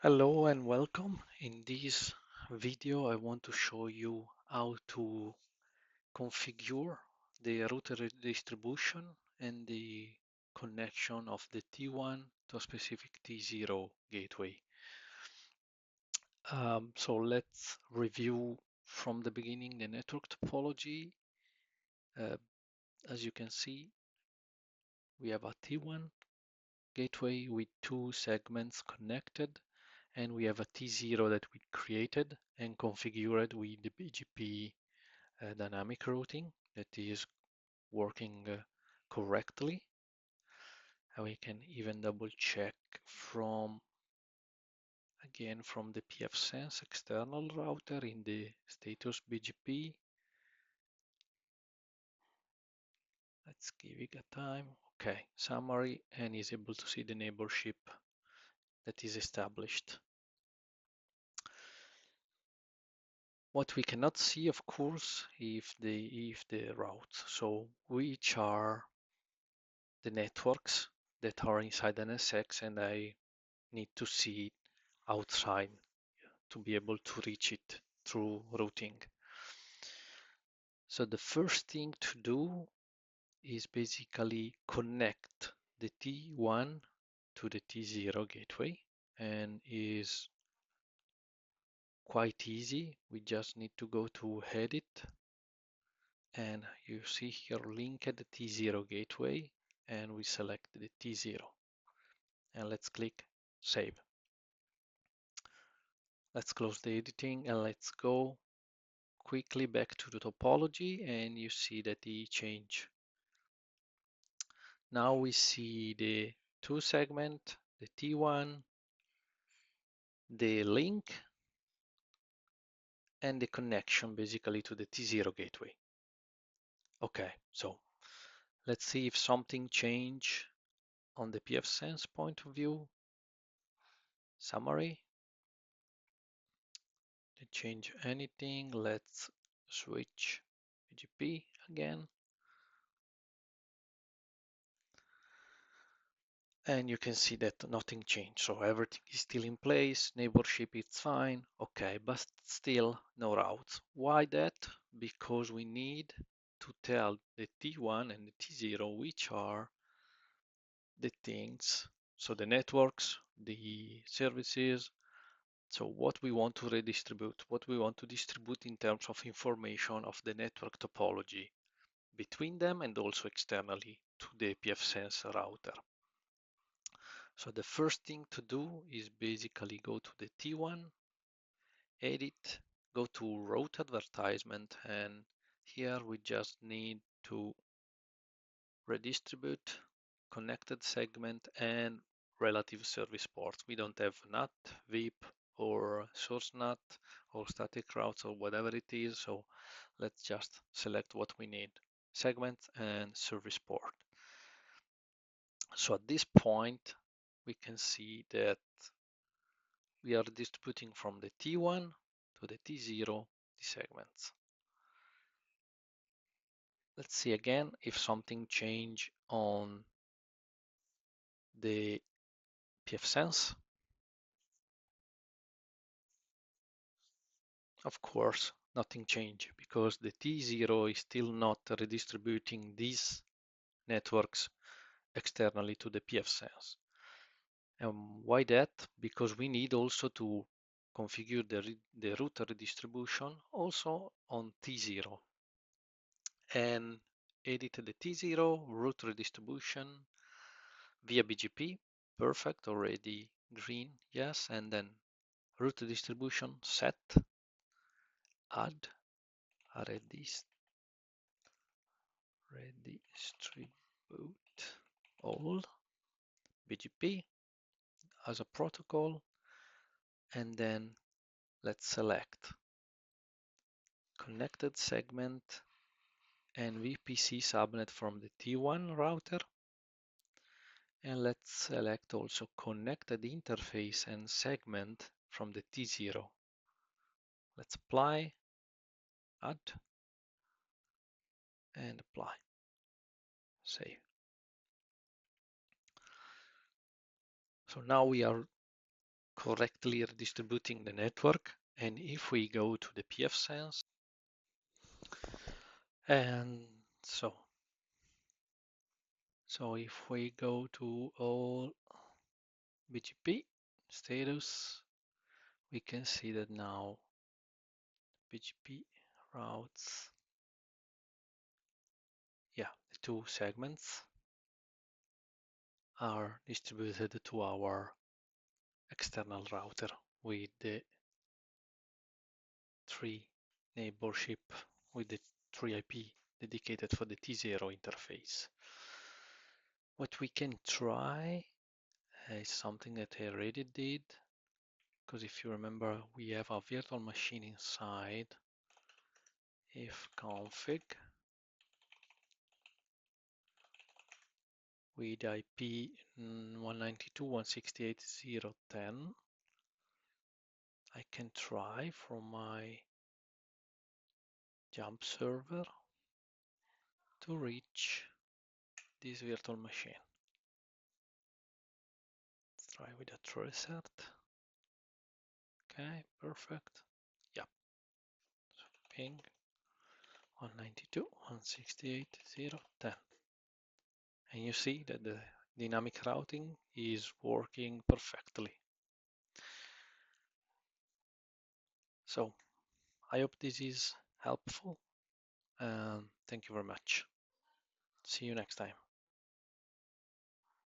Hello and welcome. In this video, I want to show you how to configure the router distribution and the connection of the T1 to a specific T0 gateway. So let's review from the beginning the network topology. Uh, as you can see, we have a T1 gateway with two segments connected, and we have a T0 that we created and configured with the BGP Dynamic Routing that is working correctly. And we can even double check from the pfSense external router in the status BGP. Let's give it a time. Okay, summary, and is able to see the neighborship that is established. What we cannot see, of course, if the routes. So which are the networks that are inside NSX, and I need to see it outside to be able to reach it through routing. So the first thing to do is basically connect the T1 to the T0 gateway, and is quite easy. We just need to go to Edit, and you see here linked the T0 gateway, and we select the T0, and let's click Save. Let's close the editing and let's go quickly back to the topology, and you see that the change. Now we see the two segment, the T1, the link, and the connection basically to the T0 gateway. Okay, so let's see if something changed on the pfSense point of view. Summary. Didn't change anything. Let's switch BGP again. And you can see that nothing changed. So everything is still in place. Neighborship is fine. Okay, but still no routes. Why that? Because we need to tell the T1 and the T0 which are the things. So the networks, the services. So what we want to redistribute, what we want to distribute in terms of information of the network topology between them and also externally to the pfSense router. So the first thing to do is basically go to the T1, edit, go to route advertisement, and here we just need to redistribute connected segment and relative service ports. We don't have NAT, VIP, or source NAT, or static routes, or whatever it is. So let's just select what we need, segment and service port. So at this point, we can see that we are distributing from the T1 to the T0 the segments. Let's see again if something changed on the pfSense. Of course, nothing changed because the T0 is still not redistributing these networks externally to the pfSense. And why that? Because we need also to configure the router redistribution also on T0 and edit the T0 route redistribution via BGP. Perfect, already green, yes. And then route distribution set, add, redistribute all BGP as a protocol, and then let's select connected segment and VPC subnet from the T1 router, and let's select also connected interface and segment from the T0. Let's apply, add, and apply, save. So now we are correctly redistributing the network. And if we go to the pfSense, and so if we go to all BGP status, we can see that now BGP routes, the two segments are distributed to our external router with the three neighborship with the 3 IP dedicated for the T0 interface. What we can try is something that I already did, because if you remember, we have a virtual machine inside. If config with IP 192.168.0.10, I can try from my jump server to reach this virtual machine. Let's try with a reset. Okay, perfect. Yeah. So ping 192.168.0.10. And you see that the dynamic routing is working perfectly. So I hope this is helpful, and thank you very much. See you next time.